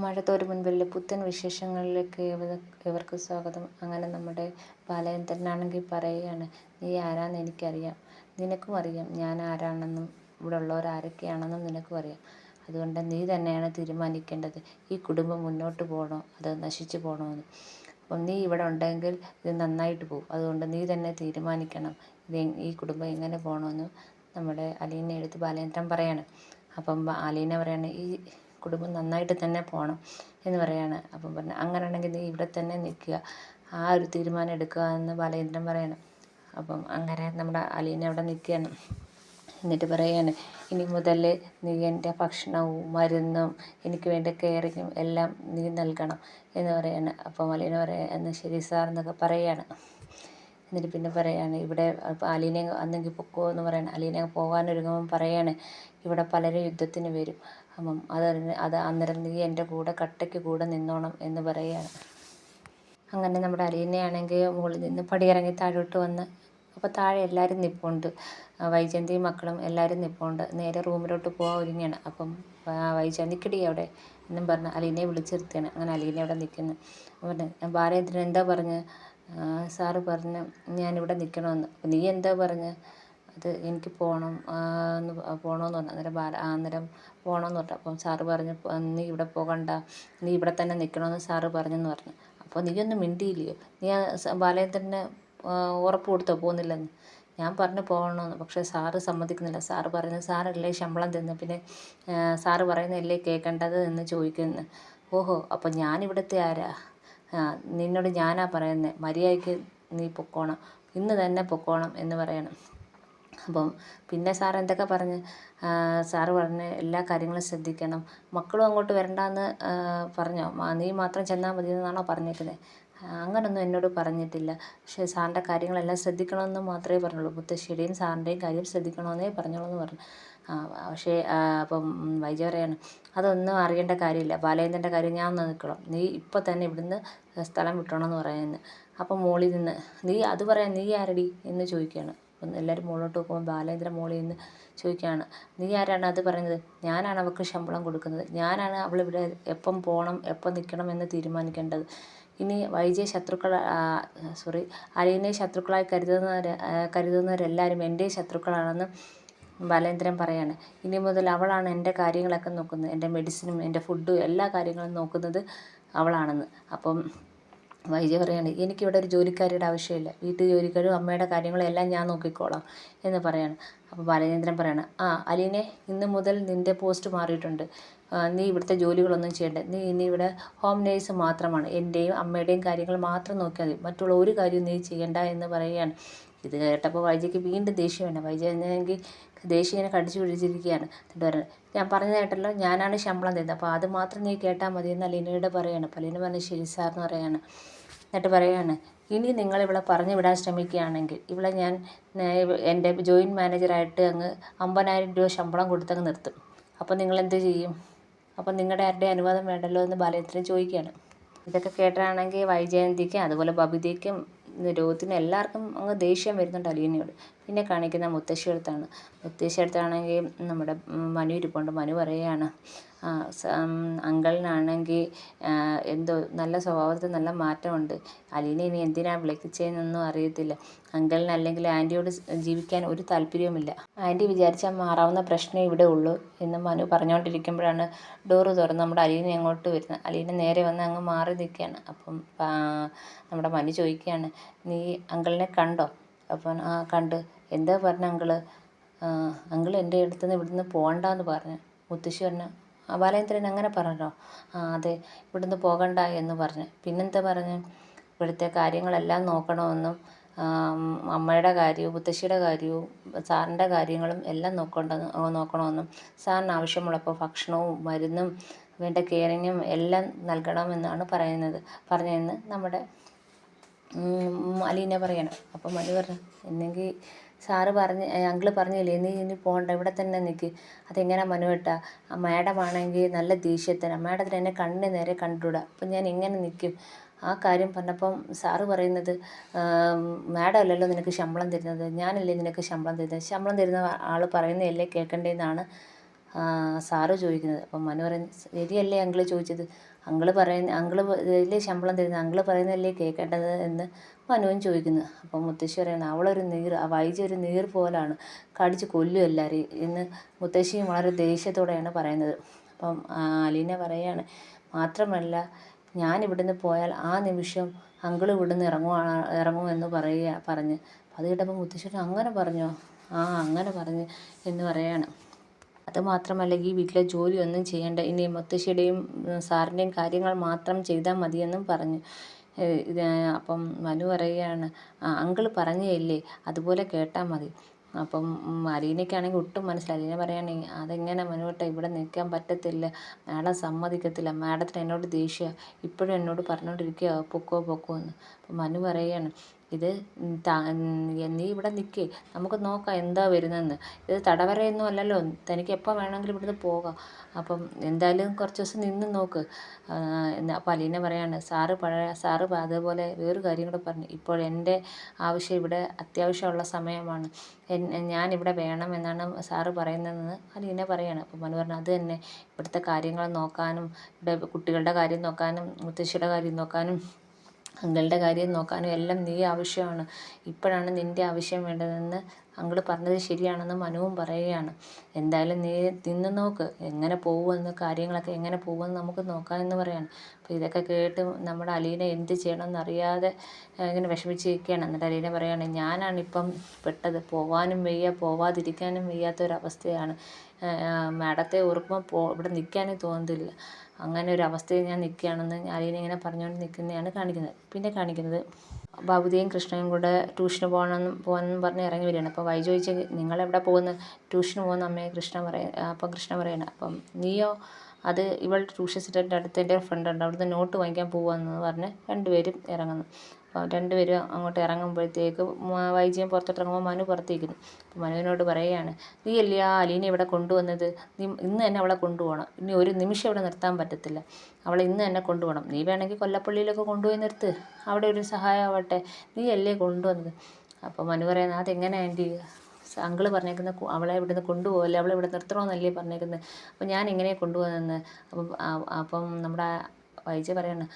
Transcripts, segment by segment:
മഴത്തോരു മുൻപിലെ പുത്തൻ വിശേഷങ്ങളിലേക്ക് ഇവർക്ക് സ്വാഗതം. അങ്ങനെ നമ്മുടെ ബാലചന്ദ്രനാണെങ്കിൽ പറയുകയാണ്, നീ ആരാന്ന് എനിക്കറിയാം, നിനക്കും അറിയാം ഞാൻ ആരാണെന്നും ഇവിടെ ഉള്ളവർ ആരൊക്കെയാണെന്നും നിനക്കും അറിയാം. അതുകൊണ്ട് നീ തന്നെയാണ് തീരുമാനിക്കേണ്ടത്, ഈ കുടുംബം മുന്നോട്ട് പോകണോ അതോ നശിച്ചു പോകണോ എന്ന്. അപ്പം നീ ഇവിടെ ഉണ്ടെങ്കിൽ ഇത് നന്നായിട്ട് പോകും. അതുകൊണ്ട് നീ തന്നെ തീരുമാനിക്കണം ഈ കുടുംബം എങ്ങനെ പോകണമെന്ന് നമ്മുടെ അലീനെ എടുത്ത് ബാലചന്ദ്രൻ പറയാണ്. അപ്പം അലീന പറയാണ്, ഈ കുടുംബം നന്നായിട്ട് തന്നെ പോകണം എന്ന് പറയാണ്. അപ്പം പറഞ്ഞു, അങ്ങനെയാണെങ്കിൽ നീ ഇവിടെ തന്നെ നിൽക്കുക, ആ ഒരു തീരുമാനം എടുക്കുക എന്ന് ബാലചന്ദ്രൻ പറയണം. അപ്പം അങ്ങനെ നമ്മുടെ അലീന അവിടെ നിൽക്കുകയാണ്. എന്നിട്ട് പറയാണ്, ഇനി മുതൽ നീ എൻ്റെ ഭക്ഷണവും മരുന്നും എനിക്ക് വേണ്ട കെയറിങ്ങും എല്ലാം നീ നൽകണം എന്ന് പറയാണ്. അപ്പം അലീന പറയാം, എന്നാൽ ശരി സാർ എന്നൊക്കെ പറയാണ്. എന്നിട്ട് പിന്നെ പറയാണ്, ഇവിടെ അലീന അന്നെങ്കിൽ പൊക്കോ എന്ന് പറയണം. അലീന പോകാനൊരുങ്ങുമ്പം പറയാണ്, ഇവിടെ പലരും യുദ്ധത്തിന് വരും, അപ്പം അത് അന്നേരം നീ എൻ്റെ കൂടെ കട്ടയ്ക്ക് കൂടെ നിന്നോണം എന്ന് പറയുകയാണ്. അങ്ങനെ നമ്മുടെ അലീനയാണെങ്കിൽ മുകളിൽ നിന്ന് പടിയിറങ്ങി താഴോട്ട് വന്ന് അപ്പോൾ താഴെ എല്ലാവരും നിൽപ്പുണ്ട്, വൈജയന്തിയും മക്കളും എല്ലാവരും നിൽപ്പുണ്ട്. നേരെ റൂമിലോട്ട് പോകാൻ ഒരുങ്ങിയാണ്. അപ്പം വൈജയന്തിക്കടി അവിടെ എന്നും പറഞ്ഞ് അലീനയെ വിളിച്ചിരുത്തിയാണ്. അങ്ങനെ അലീന അവിടെ നിൽക്കുന്നു. പറഞ്ഞു, ബാലചന്ദ്രൻ എന്താ പറഞ്ഞ്? സാറ് പറഞ്ഞ് ഞാനിവിടെ നിൽക്കണമെന്ന്. അപ്പം നീ എന്താ പറഞ്ഞ്? അത് എനിക്ക് പോകണം എന്ന് പോകണമെന്ന് പറഞ്ഞു. അന്നേരം പോകണമെന്ന് പറഞ്ഞു. അപ്പം സാറ് പറഞ്ഞു, നീ ഇവിടെ പോകണ്ട, നീ ഇവിടെ തന്നെ നിൽക്കണമെന്ന് സാറ് പറഞ്ഞെന്ന് പറഞ്ഞു. അപ്പോൾ നീ ഒന്നും മിണ്ടിയില്ലയോ? നീ ബാലചന്ദ്രന് ഉറപ്പ് കൊടുത്തോ പോകുന്നില്ലെന്ന്? ഞാൻ പറഞ്ഞു പോകണമെന്ന്, പക്ഷേ സാറ് സമ്മതിക്കുന്നില്ല. സാറ് പറയുന്നത്, സാറല്ലേ ശമ്പളം തന്നു, പിന്നെ സാറ് പറയുന്നതല്ലേ കേൾക്കേണ്ടത് എന്ന് ചോദിക്കുന്നു. ഓഹോ, അപ്പം ഞാനിവിടുത്തെ ആരാ? നിന്നോട് ഞാനാ പറയുന്നത്, മര്യാദയ്ക്ക് നീ പൊക്കോണം, ഇന്ന് തന്നെ പൊക്കോണം എന്ന് പറയണം. അപ്പം പിന്നെ സാർ എന്തൊക്കെ പറഞ്ഞ്? സാറ് പറഞ്ഞ് എല്ലാ കാര്യങ്ങളും ശ്രദ്ധിക്കണം, മക്കളും അങ്ങോട്ട് വരണ്ടാന്ന് പറഞ്ഞോ? നീ മാത്രം ചെന്നാൽ മതി എന്നാണോ പറഞ്ഞേക്കുന്നത്? അങ്ങനൊന്നും എന്നോട് പറഞ്ഞിട്ടില്ല, പക്ഷേ സാറിൻ്റെ കാര്യങ്ങളെല്ലാം ശ്രദ്ധിക്കണമെന്ന് മാത്രമേ പറഞ്ഞുള്ളൂ, മുത്തശ്ശിയുടെയും സാറിൻ്റെയും കാര്യം ശ്രദ്ധിക്കണമെന്നേ പറഞ്ഞോളൂ എന്ന് പറഞ്ഞു. പക്ഷേ അപ്പം വൈജ പറയാണ്, അതൊന്നും അറിയേണ്ട കാര്യമില്ല, ബാലചന്ദ്രൻ്റെ കാര്യം ഞാൻ നിൽക്കണം, നീ ഇപ്പം തന്നെ ഇവിടുന്ന് സ്ഥലം വിട്ടണമെന്ന് പറയുന്നത്. അപ്പം മോളിൽ നിന്ന് അത് പറയാൻ നീ ആരടി എന്ന് ചോദിക്കുകയാണ്. അപ്പം എല്ലാവരും മുകളിലോട്ട് നോക്കുമ്പോൾ ബാലചന്ദ്രൻ മോളിൽ നിന്ന് ചോദിക്കുകയാണ്, നീ ആരാണ് അത് പറയുന്നത്? ഞാനാണ് അവൾക്ക് ശമ്പളം കൊടുക്കുന്നത്, ഞാനാണ് അവളിവിടെ എപ്പം പോകണം എപ്പം നിൽക്കണം എന്ന് തീരുമാനിക്കേണ്ടത്. ഇനി അലീനയെ ശത്രുക്കളായി കരുതുന്നവരെല്ലാവരും എൻ്റെ ശത്രുക്കളാണെന്ന് ബാലേന്ദ്രൻ പറയാണ്. ഇനി മുതൽ അവളാണ് എൻ്റെ കാര്യങ്ങളൊക്കെ നോക്കുന്നത്, എൻ്റെ മെഡിസിനും എൻ്റെ ഫുഡും എല്ലാ കാര്യങ്ങളും നോക്കുന്നത് അവളാണെന്ന്. അപ്പം വൈജ പറയാണ്, എനിക്കിവിടെ ഒരു ജോലിക്കാരിയുടെ ആവശ്യമില്ല, വീട്ടു ജോലിക്കാരും അമ്മയുടെ കാര്യങ്ങളും എല്ലാം ഞാൻ നോക്കിക്കോളാം എന്ന് പറയാണ്. അപ്പോൾ ബാലചന്ദ്രൻ പറയാണ്, അലീനെ, ഇന്ന് മുതൽ നിൻ്റെ പോസ്റ്റ് മാറിയിട്ടുണ്ട്, നീ ഇവിടുത്തെ ജോലികളൊന്നും ചെയ്യണ്ട, നീ ഇനി ഇവിടെ ഹോം നേഴ്സ് മാത്രമാണ്, എൻ്റെയും അമ്മയുടെയും കാര്യങ്ങൾ മാത്രം നോക്കിയാൽ മതി, മറ്റുള്ള ഒരു കാര്യവും നീ ചെയ്യണ്ട എന്ന് പറയുകയാണ്. ഇത് കേട്ടപ്പോൾ വൈജയ്ക്ക് വീണ്ടും ദേഷ്യമാണ്. വൈജ എന്നെങ്കിൽ ദേഷ്യം ഇങ്ങനെ കടിച്ചു പിടിച്ചിരിക്കുകയാണ്. എന്നിട്ട് പറയുന്നത്, ഞാൻ പറഞ്ഞ കേട്ടല്ലോ, ഞാനാണ് ശമ്പളം തരുന്നത്, അപ്പോൾ അത് മാത്രം നീ കേട്ടാൽ മതി എന്ന് അലീനയോട് പറയുകയാണ്. അപ്പോൾ അലീന പറഞ്ഞ് ശരി സാർ എന്ന് പറയുകയാണ്. എന്നിട്ട് പറയുകയാണ്, ഇനി നിങ്ങൾ ഇവളെ പറഞ്ഞു വിടാൻ ശ്രമിക്കുകയാണെങ്കിൽ ഇവളെ ഞാൻ എൻ്റെ ജോയിൻറ്റ് മാനേജറായിട്ട് അങ്ങ് 50,000 രൂപ ശമ്പളം കൊടുത്തങ്ങ് നിർത്തും. അപ്പോൾ നിങ്ങൾ എന്ത് ചെയ്യും? അപ്പം നിങ്ങളുടെ ആരുടെ അനുവാദം വേണ്ടല്ലോ എന്ന് ബാലചന്ദ്രൻ ചോദിക്കുകയാണ്. ഇതൊക്കെ കേട്ടാണെങ്കിൽ വൈജയന്തിക്കും അതുപോലെ ബബിതയ്ക്കും രോഹിത്തിനും എല്ലാവർക്കും അങ്ങ് ദേഷ്യം വരുന്നുണ്ട് അലീനയോട്. പിന്നെ കാണിക്കുന്ന മുത്തശ്ശിയടുത്താണെങ്കിൽ നമ്മുടെ മനു ഇരിപ്പുണ്ട്. മനു പറയുകയാണ്, അങ്കിളിനാണെങ്കിൽ എന്തോ നല്ല സ്വഭാവത്തിൽ നല്ല മാറ്റമുണ്ട്, അലീന ഇനി എന്തിനാണ് വിളിച്ചതെന്നൊന്നും അറിയത്തില്ല, അങ്കിളിന് അല്ലെങ്കിൽ ആൻറ്റിയോട് ജീവിക്കാൻ ഒരു താല്പര്യവുമില്ല, ആൻറ്റി വിചാരിച്ചാൽ മാറാവുന്ന പ്രശ്നമേ ഇവിടെ ഉള്ളൂ എന്ന് മനു പറഞ്ഞുകൊണ്ടിരിക്കുമ്പോഴാണ് ഡോറ് തുറന്ന് നമ്മുടെ അലീന അങ്ങോട്ട് വരുന്നത്. അലീന നേരെ വന്ന് അങ്ങ് മാറി നിൽക്കുകയാണ്. അപ്പം നമ്മുടെ മനു ചോദിക്കുകയാണ്, നീ അങ്കിളിനെ കണ്ടോ? അപ്പം കണ്ട്. എന്താ പറഞ്ഞ അങ്കിള്? അങ്കിൾ എൻ്റെ അടുത്തുനിന്ന് ഇവിടുന്ന് പോകണ്ടെന്ന് പറഞ്ഞു. മുത്തശ്ശി പറഞ്ഞു, ബാലചന്ദ്രൻ അങ്ങനെ പറഞ്ഞോ? അതെ, ഇവിടുന്ന് പോകണ്ട എന്ന് പറഞ്ഞു. പിന്നെന്താ പറഞ്ഞു? ഇവിടുത്തെ കാര്യങ്ങളെല്ലാം നോക്കണമെന്നും അമ്മയുടെ കാര്യവും മുത്തശ്ശിയുടെ കാര്യവും സാറിൻ്റെ കാര്യങ്ങളും എല്ലാം നോക്കണമെന്നും സാറിന് ആവശ്യമുള്ളപ്പോൾ ഭക്ഷണവും മരുന്നും വേണ്ട കെയറിങ്ങും എല്ലാം നൽകണമെന്നാണ് പറഞ്ഞതെന്ന് നമ്മുടെ അലീന പറയണം. അപ്പം മനു പറഞ്ഞു, എന്നെങ്കിൽ സാറ് അങ്കിള് പറഞ്ഞില്ലേ നീ ഇനി പോകണ്ട, ഇവിടെ തന്നെ നിൽക്ക്. അതെങ്ങനെ മനു കേട്ടാ? മാഡമാണെങ്കിൽ നല്ല ദേഷ്യത്തിന്, മാഡത്തിന് എന്നെ കണ്ണിന് നേരെ കണ്ടുകൂടാ, അപ്പം ഞാൻ എങ്ങനെ നിൽക്കും? ആ കാര്യം പറഞ്ഞപ്പം സാറ് പറയുന്നത്, മാഡം അല്ലല്ലോ നിനക്ക് ശമ്പളം തരുന്നത്, ഞാനല്ലേ നിനക്ക് ശമ്പളം തരുന്നത്, ശമ്പളം തരുന്ന ആൾ പറയുന്നതല്ലേ കേൾക്കേണ്ടതെന്നാണ് സാറ് ചോദിക്കുന്നത്. അപ്പം മനു പറയുന്നത് ശരിയല്ലേ അങ്കിള് ചോദിച്ചത്, അങ്കിള് ഇതിലെ ശമ്പളം തരുന്നത് അങ്കിള് പറയുന്നതല്ലേ കേൾക്കേണ്ടത് എന്ന് മനുവും ചോദിക്കുന്നു. അപ്പം മുത്തശ്ശി പറയുന്നത് അവളൊരു ആ വൈജി ഒരു നീർ പോലാണ്, കടിച്ച് കൊല്ലും എല്ലാവരെയും എന്ന് മുത്തശ്ശിയും വളരെ ദേഷ്യത്തോടെയാണ് പറയുന്നത്. അപ്പം അലീന പറയാണ്, മാത്രമല്ല ഞാൻ ഇവിടുന്ന് പോയാൽ ആ നിമിഷം അങ്കിൾ ഇവിടുന്ന് ഇറങ്ങുമെന്ന് പറഞ്ഞ്. അത് കേട്ടപ്പോൾ മുത്തശ്ശി അങ്ങനെ പറഞ്ഞോ, അങ്ങനെ പറഞ്ഞ് എന്ന് പറയാണ്. അതുമാത്രമല്ല ഈ വീട്ടിലെ ജോലിയൊന്നും ചെയ്യേണ്ട, ഇനി മുത്തശ്ശിയുടെയും സാറിൻ്റെയും കാര്യങ്ങൾ മാത്രം ചെയ്താൽ മതിയെന്നും പറഞ്ഞു. അപ്പം മനു പറയുകയാണ്, അങ്കിൾ പറഞ്ഞില്ലേ അതുപോലെ കേട്ടാൽ മതി. അപ്പം അലീനയ്ക്കാണെങ്കിൽ ഒട്ടും മനസ്സിലായി. അലീന പറയുകയാണെങ്കിൽ അതെങ്ങനെ മനുവേട്ടാ, ഇവിടെ നിൽക്കാൻ പറ്റത്തില്ല, മാഡം സമ്മതിക്കത്തില്ല, മാഡത്തിന് എന്നോട് ദേഷ്യമാണ്, ഇപ്പോഴും എന്നോട് പറഞ്ഞുകൊണ്ടിരിക്കുക പൊക്കോ എന്ന്. അപ്പം മനു പറയുകയാണ്, ഇത് നീ ഇവിടെ നിൽക്കേ, നമുക്ക് നോക്കാം എന്താ വരുന്നതെന്ന്, ഇത് തടവറയൊന്നും അല്ലല്ലോ, തനിക്ക് എപ്പോൾ വേണമെങ്കിലും ഇവിടുന്ന് പോകാം, അപ്പം എന്തായാലും കുറച്ച് ദിവസം നിന്ന് നോക്ക്. അപ്പോൾ അലീന പറയാണ്, സാറ് അതേപോലെ വേറൊരു കാര്യം കൂടെ പറഞ്ഞു, ഇപ്പോൾ എൻ്റെ ആവശ്യം ഇവിടെ അത്യാവശ്യമുള്ള സമയമാണ്, ഞാനിവിടെ വേണമെന്നാണ് സാറ് പറയുന്നതെന്ന് അലീന പറയാണ്. അപ്പോൾ മനു പറഞ്ഞു, അത് തന്നെ, ഇവിടുത്തെ കാര്യങ്ങൾ നോക്കാനും ഇവിടെ കുട്ടികളുടെ കാര്യം നോക്കാനും മുത്തശ്ശിയുടെ കാര്യം നോക്കാനും അങ്കിളുടെ കാര്യം നോക്കാനും എല്ലാം നീ ആവശ്യമാണ്, ഇപ്പോഴാണ് നിൻ്റെ ആവശ്യം വേണ്ടതെന്ന് അങ്കിള് പറഞ്ഞത് ശരിയാണെന്ന് മനുവും പറയുകയാണ്. എന്തായാലും നീ നിന്ന് നോക്ക്, എങ്ങനെ പോകുമെന്ന്, കാര്യങ്ങളൊക്കെ എങ്ങനെ പോകുമെന്ന് നമുക്ക് നോക്കാമെന്ന് പറയാണ്. അപ്പോൾ ഇതൊക്കെ കേട്ട് നമ്മുടെ അലീന എന്ത് ചെയ്യണമെന്ന് അറിയാതെ ഇങ്ങനെ വിഷമിച്ചിരിക്കുകയാണ്. എന്നിട്ട് അലീന പറയുകയാണ്, ഞാനാണിപ്പം പെട്ടത്, പോവാനും വയ്യ പോവാതിരിക്കാനും വയ്യാത്തൊരവസ്ഥയാണ്, മാഡത്തെ ഓർക്കുമ്പോൾ ഇവിടെ നിൽക്കാനും തോന്നുന്നില്ല, അങ്ങനെ ഒരു അവസ്ഥയിൽ ഞാൻ നിൽക്കുകയാണെന്ന് അലീന ഇങ്ങനെ പറഞ്ഞുകൊണ്ട് നിൽക്കുന്നതാണ് കാണിക്കുന്നത്. പിന്നെ കാണിക്കുന്നത് ഭവതിയും കൃഷ്ണയും കൂടെ ട്യൂഷന് പോകണമെന്ന് പറഞ്ഞ് ഇറങ്ങി വരികയാണ്. അപ്പോൾ വൈജു ചോദിച്ച്, നിങ്ങളെവിടെ പോകുന്നത്? ട്യൂഷന് പോകുന്ന അമ്മയെ അപ്പം കൃഷ്ണ പറയണം. അപ്പം നീയോ? അത് ഇവളുടെ ട്യൂഷൻ സെൻ്ററിൻ്റെ അടുത്ത് എൻ്റെ ഫ്രണ്ട് ഉണ്ട്, അവിടുന്ന് നോട്ട് വാങ്ങിക്കാൻ പോവാന്ന് പറഞ്ഞ് രണ്ടുപേരും ഇറങ്ങുന്നു. അപ്പോൾ രണ്ടുപേരും അങ്ങോട്ട് ഇറങ്ങുമ്പോഴത്തേക്ക് വൈജിയും പുറത്തോട്ട് ഇറങ്ങുമ്പോൾ മനു പുറത്തേക്കുന്നു. അപ്പോൾ മനുവിനോട് പറയുകയാണ്, നീ അല്ലേ ആ അലീന ഇവിടെ കൊണ്ടുവന്നത്, നീ ഇന്ന് തന്നെ അവളെ കൊണ്ടുപോകണം, ഇനി ഒരു നിമിഷം ഇവിടെ നിർത്താൻ പറ്റത്തില്ല, അവളെ ഇന്ന് തന്നെ കൊണ്ടുപോകണം, നീ വേണമെങ്കിൽ കൊല്ലപ്പള്ളിയിലൊക്കെ കൊണ്ടുപോയി നിർത്ത്, അവിടെ ഒരു സഹായമാവട്ടെ, നീ അല്ലേ കൊണ്ടുവന്നത്. അപ്പോൾ മനു പറയുന്നത്, അതെങ്ങനെ ആൻറ്റി, അങ്കിള് പറഞ്ഞേക്കുന്നത് അവളെ ഇവിടുന്ന് കൊണ്ടുപോകല്ലേ, അവളെ ഇവിടെ നിർത്തണമെന്നല്ലേ പറഞ്ഞേക്കുന്നത്, അപ്പോൾ ഞാൻ എങ്ങനെ കൊണ്ടുപോകുന്നതെന്ന്. അപ്പം നമ്മുടെ വൈജ പറയാണ്,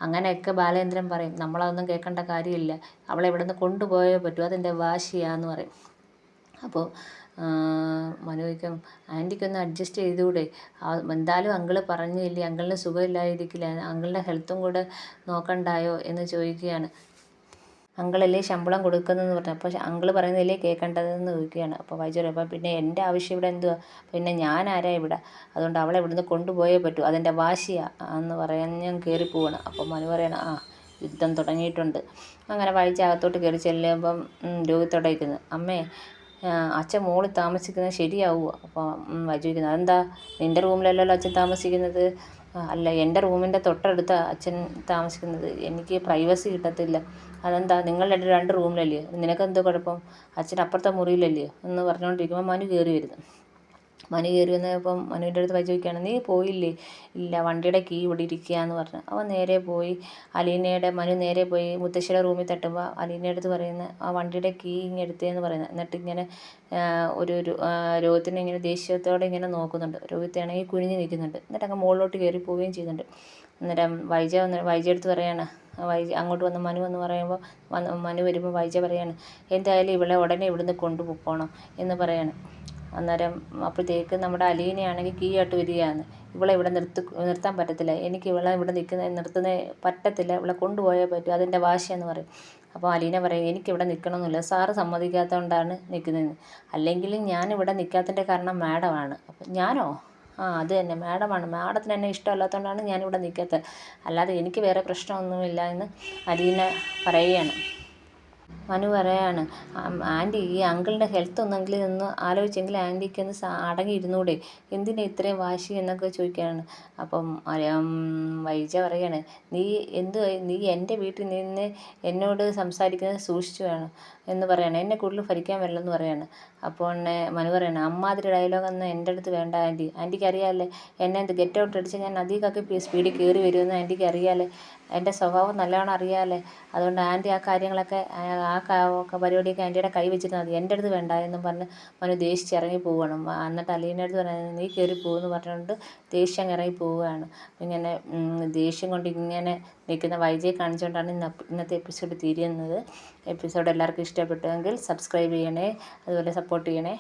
അങ്ങനെയൊക്കെ ബാലേന്ദ്രൻ പറയും, നമ്മളതൊന്നും കേൾക്കേണ്ട കാര്യമില്ല, അവളെ ഇവിടുന്ന് കൊണ്ടുപോയേ പറ്റൂ, അതെൻ്റെ വാശിയാന്ന് പറയും. അപ്പോൾ മനു ചോദിക്കും, ആൻറ്റിക്കൊന്ന് അഡ്ജസ്റ്റ് ചെയ്തുകൂടെ, എന്തായാലും അങ്കിള് പറഞ്ഞില്ലേ, അങ്കിളിന് സുഖമില്ലാതിരിക്കില്ല, അങ്കിളിൻ്റെ ഹെൽത്തും കൂടെ നോക്കണ്ടായോ എന്ന് ചോദിക്കുകയാണ്. അങ്കിളല്ലേ ശമ്പളം കൊടുക്കുന്നതെന്ന് പറഞ്ഞു, അപ്പോൾ അങ്കിള് പറയുന്നതല്ലേ കേൾക്കേണ്ടതെന്ന് ചോദിക്കുകയാണ്. അപ്പോൾ വൈജു പറയും, അപ്പം പിന്നെ എൻ്റെ ആവശ്യം ഇവിടെ എന്തുവാ, പിന്നെ ഞാൻ ആരാ ഇവിടെ, അതുകൊണ്ട് അവളെ ഇവിടുന്ന് കൊണ്ടുപോയേ പറ്റൂ, അതെൻ്റെ വാശിയാ എന്ന് പറയാൻ ഞാൻ കയറി പോവാണ്. അപ്പം മനു പറയണം, യുദ്ധം തുടങ്ങിയിട്ടുണ്ട്. അങ്ങനെ വൈജ അകത്തോട്ട് കയറി ചെല്ലുമ്പം രോഹിത്തോടെ ഇരിക്കുന്നു. അമ്മേ, അച്ഛൻ മോളിൽ താമസിക്കുന്നത് ശരിയാവുമോ? അപ്പോൾ വൈജു ചോദിക്കുന്നത്, അതെന്താ, നിൻ്റെ റൂമിലല്ലല്ലോ അച്ഛൻ താമസിക്കുന്നത്? അല്ല, എൻ്റെ റൂമിൻ്റെ തൊട്ടടുത്താണ് അച്ഛൻ താമസിക്കുന്നത്, എനിക്ക് പ്രൈവസി കിട്ടത്തില്ല. അതെന്താ, നിങ്ങൾ രണ്ട് റൂമിലല്ലയോ, നിനക്കെന്തോ കുഴപ്പം, അച്ഛൻ അപ്പുറത്തെ മുറിയിലല്ലയോ എന്ന് പറഞ്ഞുകൊണ്ടിരിക്കുമ്പോൾ മനു കയറി വരുന്നു. മനു കയറി വന്നപ്പം മനുവിൻ്റെ അടുത്ത് വൈജു ചോദിക്കുകയാണ്, നീ പോയില്ലേ? ഇല്ല, വണ്ടിയുടെ കീ ഇവിടെ ഇരിക്കുക എന്ന് പറഞ്ഞു. അവൻ നേരെ പോയി മനു നേരെ പോയി മുത്തശ്ശിയുടെ റൂമിൽ തട്ടുമ്പോൾ അലീനയുടെ അടുത്ത് പറയുന്നത്, ആ വണ്ടിയുടെ കീ ഇങ്ങനെ എടുത്തേന്ന് പറയുന്നത്. എന്നിട്ട് ഇങ്ങനെ രോഹിത്തിനെ ഇങ്ങനെ ദേഷ്യത്തോടെ ഇങ്ങനെ നോക്കുന്നുണ്ട്. രോഹിത്താണെങ്കിൽ കുനിഞ്ഞ് നിൽക്കുന്നുണ്ട്. എന്നിട്ട് അങ്ങ് മുകളിലോട്ട് കയറി പോവുകയും ചെയ്യുന്നുണ്ട്. അന്നേരം വൈജ എടുത്ത് പറയാണ്, അങ്ങോട്ട് വന്ന് മനു എന്ന് പറയുമ്പോൾ മനു വരുമ്പോൾ വൈജ പറയാണ്, എന്തായാലും ഇവളെ ഉടനെ ഇവിടുന്ന് കൊണ്ടുപോകണം എന്ന് പറയാണ്. അന്നേരം അപ്പോഴത്തേക്ക് നമ്മുടെ അലീനയാണെങ്കിൽ കീ ആയിട്ട് വരികയാണ്, ഇവളെ ഇവിടെ നിർത്താൻ പറ്റത്തില്ല, എനിക്ക് ഇവളെ ഇവിടെ നിർത്തുന്നത് പറ്റത്തില്ല, ഇവളെ കൊണ്ടുപോയേ പറ്റൂ, അതെൻ്റെ വാശിയെന്ന് പറയും. അപ്പോൾ അലീന പറയും, എനിക്കിവിടെ നിൽക്കണമെന്നില്ല, സാറ് സമ്മതിക്കാത്തതുകൊണ്ടാണ് നിൽക്കുന്നതെന്ന്, അല്ലെങ്കിലും ഞാനിവിടെ നിൽക്കാത്തതിൻ്റെ കാരണം മാഡമാണ്. അപ്പം ഞാനോ? അത് തന്നെ, മാഡമാണ്, മാഡത്തിന് എന്നെ ഇഷ്ടമല്ലാത്തതുകൊണ്ടാണ് ഞാനിവിടെ നിൽക്കാത്തത്, അല്ലാതെ എനിക്ക് വേറെ പ്രശ്നമൊന്നുമില്ല എന്ന് അലീന പറയുകയാണ്. മനു പറയാണ്, ആൻറ്റി ഈ അങ്കിളിൻ്റെ ഹെൽത്ത് ഒന്നെങ്കിലും ഒന്ന് ആലോചിച്ചെങ്കിൽ ആൻറ്റിക്കൊന്ന് അടങ്ങിയിരുന്നൂടെ, എന്തിനാ ഇത്രയും വാശി എന്നൊക്കെ ചോദിക്കുകയാണ്. അപ്പം വൈജ പറയാണ്, നീ എൻ്റെ വീട്ടിൽ നിന്ന് എന്നോട് സംസാരിക്കുന്നത് സൂക്ഷിച്ചു വേണം, എന്ന് പറയാണ്. എന്നെ കൂടുതൽ ഭരിക്കാൻ വരില്ലെന്ന് പറയാണ്. അപ്പോൾ മനു പറയാണ്, അമ്മാതിരി ഡയലോഗൊന്നും എൻ്റെ അടുത്ത് വേണ്ട ആൻറ്റി. ആൻറ്റിക്ക് അറിയാമല്ലേ എന്നെ എന്ത് ഗെറ്റ് ഔട്ട് അടിച്ച് ഞാൻ അതികൊക്കെ സ്പീഡിൽ കയറി വരുമെന്ന് ആൻറ്റിക്ക് അറിയാമല്ലേ. എൻ്റെ സ്വഭാവം നല്ലവണ്ണം അറിയാമല്ലേ. അതുകൊണ്ട് ആൻറ്റി ആ കാര്യങ്ങളൊക്കെ പരിപാടിയൊക്കെ ആൻറ്റിയുടെ കൈ വെച്ചിരുന്നാൽ മതി, എൻ്റെ അടുത്ത് വേണ്ട എന്നും പറഞ്ഞ് മനു ദേഷിച്ച് ഇറങ്ങി പോവുകയാണ്. എന്നിട്ട് അലീനയുടെ അടുത്ത് പറയുന്നത്, നീ കയറി പോകുമെന്ന് പറഞ്ഞുകൊണ്ട് ദേഷ്യം ഇറങ്ങി പോവുകയാണ്. ഇങ്ങനെ ദേഷ്യം കൊണ്ട് ഇങ്ങനെ നിൽക്കുന്ന വൈജയെ കാണിച്ചുകൊണ്ടാണ് ഇന്നത്തെ എപ്പിസോഡ് തീരുന്നത്. എപ്പിസോഡ് എല്ലാവർക്കും ഇഷ്ടപ്പെട്ടുവെങ്കിൽ സബ്സ്ക്രൈബ് ചെയ്യണേ, അതുപോലെ സപ്പോർട്ട് ചെയ്യണേ.